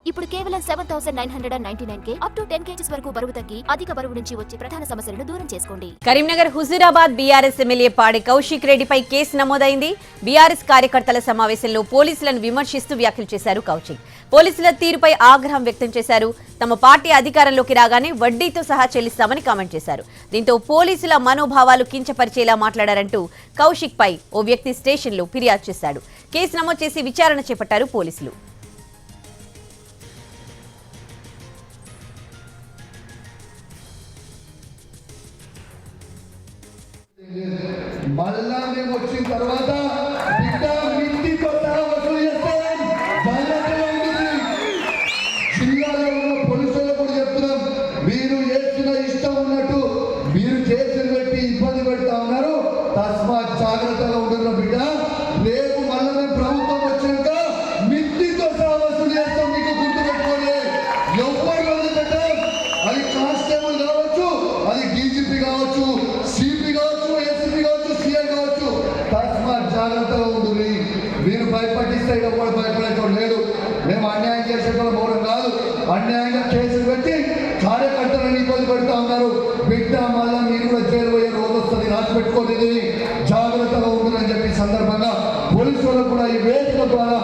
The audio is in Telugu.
ఇప్పుడు కేవలం 7,999 అప్ టు 10 kgs వరకు బరువు తగ్గి అధిక బరువు నుంచి వచ్చే ప్రధాన సమస్యలను దూరం చేసుకోండి. కరీంనగర్ హుజూరాబాద్ బీఆర్ఎస్ ఎమ్మెల్యే పాడి కౌశిక్ రెడ్డిపై కేసు నమోదైంది. బీఆర్ఎస్ కార్యకర్తల సమావేశంలో పోలీసులను విమర్శిస్తూ వ్యాఖ్యలు చేశారు కౌశిక్. పోలీసుల తీరుపై ఆగ్రహం వ్యక్తం చేశారు. తమ పార్టీ అధికారంలోకి రాగానే వడ్డీతో సహా చెల్లిస్తామని కామెంట్ చేశారు. దీంతో పోలీసుల మనోభావాలు కించపరిచేలా మాట్లాడారంటూ కౌశిక్ పై ఓ వ్యక్తి స్టేషన్లో ఫిర్యాదు చేశాడు. కేసు నమోదు చేసి విచారణ చేపట్టారు పోలీసులు. మళ్ళా మేము వచ్చిన తర్వాత బిడ్డ మిత్తితో సహా వసూలు చేస్తాం. జాగ్రత్తగా ఉంటుంది. జిల్లాలో ఉన్న పోలీసులు కూడా చెప్తున్నాం, మీరు చేస్తున్న ఇష్టం ఉన్నట్టు మీరు కేసులు పెట్టి ఇబ్బంది పెడతా ఉన్నారు. తస్మాత్ జాగ్రత్తగా ఉంటున్న బిడ్డ. రేపు మళ్ళీ మేము ప్రభుత్వం వచ్చాక మిత్తితో సహా వసూలు చేస్తాం. మీకు గుర్తుపెట్టుకోండి. ఎవరు వదిలిపెట్టాం. అది కానిస్టేబుల్ కావచ్చు, అది డీజీపీ కావచ్చు, సిపి కావచ్చు, ఎస్పీ కావచ్చు, సిఐ కావచ్చు. తస్మాత్ జాగ్రత్తగా ఉంటుంది. మీరు భయపడిస్తే ఎవరు భయపడేటోడు లేడు. మేము అన్యాయం చేసేటోళ్ళ మౌనం కాదు. అన్యాయంగా కేసులు పెట్టి కార్యకర్తలను ఇబ్బంది పెడతా ఉన్నారు. బిడ్డ మళ్ళా మీరు కూడా జైలు పోయే రోజు వస్తుంది. రాసి పెట్టుకోలేదు. జాగ్రత్తగా ఉంటుందని చెప్పి సందర్భంగా పోలీసులకు కూడా ఈ వేదిక ద్వారా